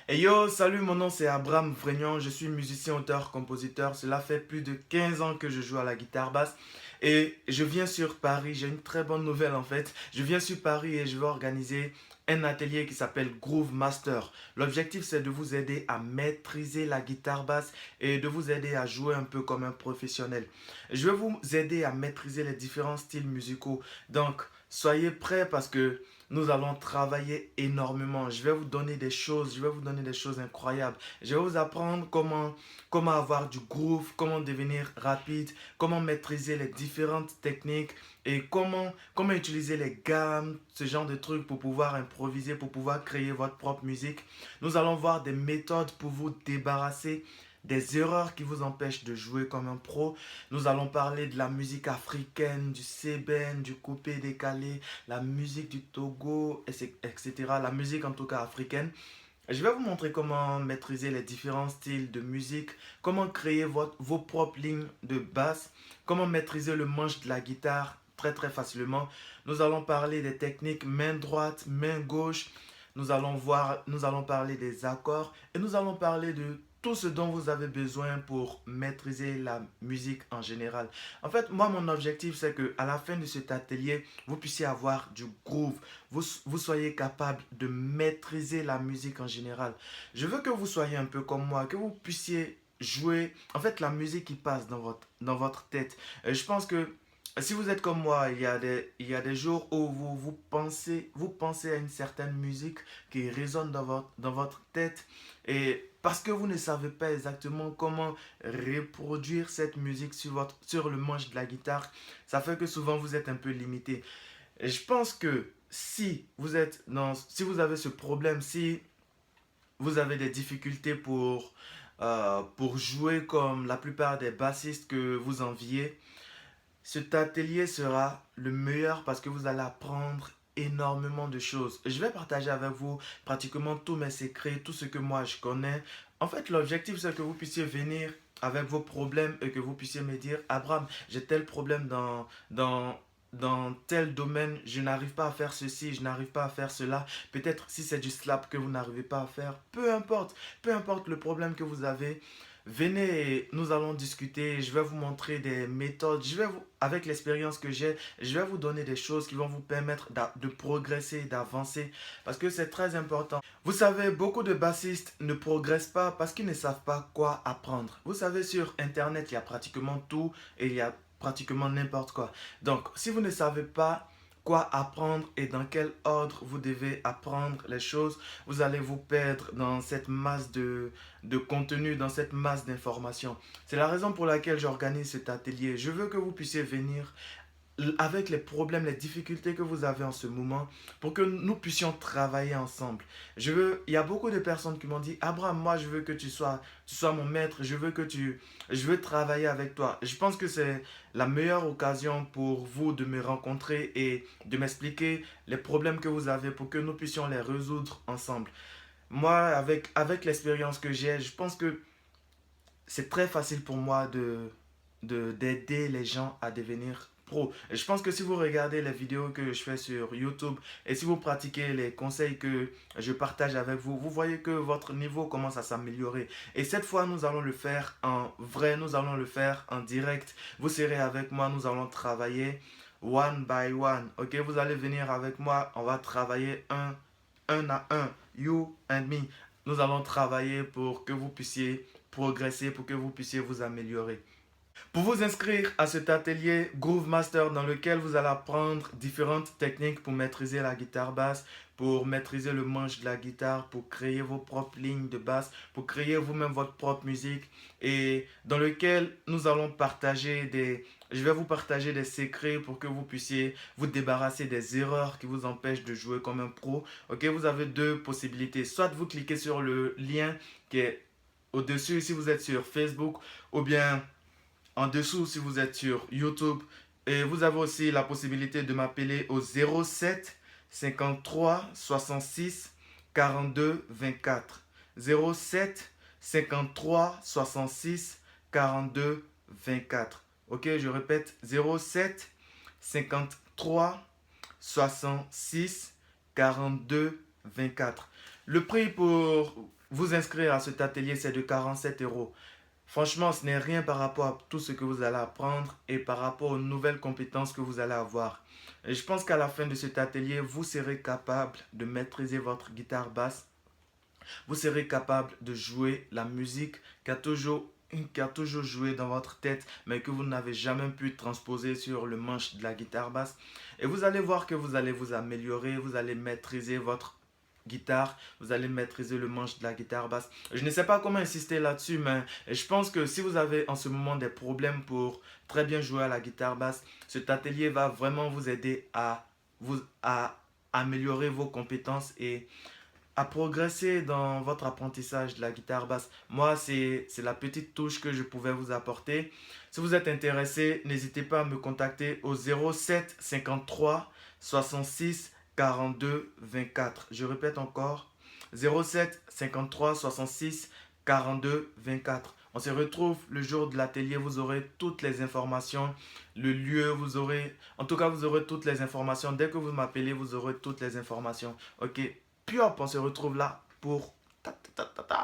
Hey yo, salut, mon nom c'est Abraham Vrignon, je suis musicien, auteur, compositeur. Cela fait plus de 15 ans que je joue à la guitare basse et je viens sur Paris. J'ai une très bonne nouvelle en fait. Je viens sur Paris et je vais organiser un atelier qui s'appelle Groove Master. L'objectif c'est de vous aider à maîtriser la guitare basse et de vous aider à jouer un peu comme un professionnel. Je vais vous aider à maîtriser les différents styles musicaux. Donc, soyez prêts parce que nous allons travailler énormément. Je vais vous donner des choses incroyables. Je vais vous apprendre comment avoir du groove, comment devenir rapide, comment maîtriser les différentes techniques et comment utiliser les gammes, ce genre de trucs pour pouvoir improviser, pour pouvoir créer votre propre musique. Nous allons voir des méthodes pour vous débarrasser des erreurs qui vous empêchent de jouer comme un pro. Nous allons parler de la musique africaine, du sébène, du coupé décalé, la musique du Togo, etc. La musique en tout cas africaine. Je vais vous montrer comment maîtriser les différents styles de musique, comment créer vos propres lignes de basse, comment maîtriser le manche de la guitare très facilement. Nous allons parler des techniques main droite, main gauche. Nous allons parler des accords et nous allons parler de tout ce dont vous avez besoin pour maîtriser la musique en général. En fait, moi, mon objectif, c'est que à la fin de cet atelier, vous puissiez avoir du groove, vous soyez capable de maîtriser la musique en général. Je veux que vous soyez un peu comme moi, que vous puissiez jouer, en fait, la musique qui passe dans votre tête. Je pense que si vous êtes comme moi, il y a des jours où vous pensez à une certaine musique qui résonne dans votre tête et parce que vous ne savez pas exactement comment reproduire cette musique sur le manche de la guitare, ça fait que souvent vous êtes un peu limité. Et je pense que si vous avez ce problème, si vous avez des difficultés pour jouer comme la plupart des bassistes que vous enviez, cet atelier sera le meilleur parce que vous allez apprendre énormément de choses. Je vais partager avec vous pratiquement tous mes secrets, tout ce que moi je connais. En fait, l'objectif c'est que vous puissiez venir avec vos problèmes et que vous puissiez me dire, Abraham, j'ai tel problème dans tel domaine, je n'arrive pas à faire ceci, je n'arrive pas à faire cela. Peut-être si c'est du slap que vous n'arrivez pas à faire, peu importe le problème que vous avez, venez et nous allons discuter. Je vais vous montrer des méthodes. Avec l'expérience que j'ai, je vais vous donner des choses qui vont vous permettre de progresser, d'avancer. Parce que c'est très important. Vous savez, beaucoup de bassistes ne progressent pas parce qu'ils ne savent pas quoi apprendre. Vous savez, sur Internet, il y a pratiquement tout et il y a pratiquement n'importe quoi. Donc, si vous ne savez pas quoi apprendre et dans quel ordre vous devez apprendre les choses, vous allez vous perdre dans cette masse de contenu, dans cette masse d'informations. C'est la raison pour laquelle j'organise cet atelier. Je veux que vous puissiez venir avec les problèmes, les difficultés que vous avez en ce moment, pour que nous puissions travailler ensemble. Il y a beaucoup de personnes qui m'ont dit, Abraham, moi je veux que tu sois mon maître, je veux travailler avec toi. Je pense que c'est la meilleure occasion pour vous de me rencontrer et de m'expliquer les problèmes que vous avez pour que nous puissions les résoudre ensemble. Moi, avec l'expérience que j'ai, je pense que c'est très facile pour moi d'aider les gens à devenir pro. Et je pense que si vous regardez les vidéos que je fais sur YouTube et si vous pratiquez les conseils que je partage avec vous, vous voyez que votre niveau commence à s'améliorer. Et cette fois, nous allons le faire en vrai, nous allons le faire en direct. Vous serez avec moi, nous allons travailler one by one. Ok, vous allez venir avec moi, on va travailler un à un, you and me. Nous allons travailler pour que vous puissiez progresser, pour que vous puissiez vous améliorer. Pour vous inscrire à cet atelier Groove Master dans lequel vous allez apprendre différentes techniques pour maîtriser la guitare basse, pour maîtriser le manche de la guitare, pour créer vos propres lignes de basse, pour créer vous-même votre propre musique et dans lequel nous allons je vais vous partager des secrets pour que vous puissiez vous débarrasser des erreurs qui vous empêchent de jouer comme un pro. Ok, vous avez deux possibilités. Soit vous cliquez sur le lien qui est au-dessus si vous êtes sur Facebook ou bien en dessous si vous êtes sur YouTube. Et vous avez aussi la possibilité de m'appeler au 07 53 66 42 24. 07 53 66 42 24. Ok, je répète 07 53 66 42 24. Le prix pour vous inscrire à cet atelier, c'est de 47 euros. Franchement, ce n'est rien par rapport à tout ce que vous allez apprendre et par rapport aux nouvelles compétences que vous allez avoir. Et je pense qu'à la fin de cet atelier, vous serez capable de maîtriser votre guitare basse. Vous serez capable de jouer la musique qui a toujours joué dans votre tête, mais que vous n'avez jamais pu transposer sur le manche de la guitare basse. Et vous allez voir que vous allez vous améliorer, vous allez maîtriser votre guitare, vous allez maîtriser le manche de la guitare basse. Je ne sais pas comment insister là-dessus, mais je pense que si vous avez en ce moment des problèmes pour très bien jouer à la guitare basse, cet atelier va vraiment vous aider à améliorer vos compétences et à progresser dans votre apprentissage de la guitare basse. Moi, c'est la petite touche que je pouvais vous apporter. Si vous êtes intéressé, n'hésitez pas à me contacter au 07 53 66 42 24. Je répète encore, 07 53 66 42 24. On se retrouve le jour de l'atelier, vous aurez toutes les informations, le lieu, en tout cas, vous aurez toutes les informations. Dès que vous m'appelez, vous aurez toutes les informations. Ok, puis hop, on se retrouve là pour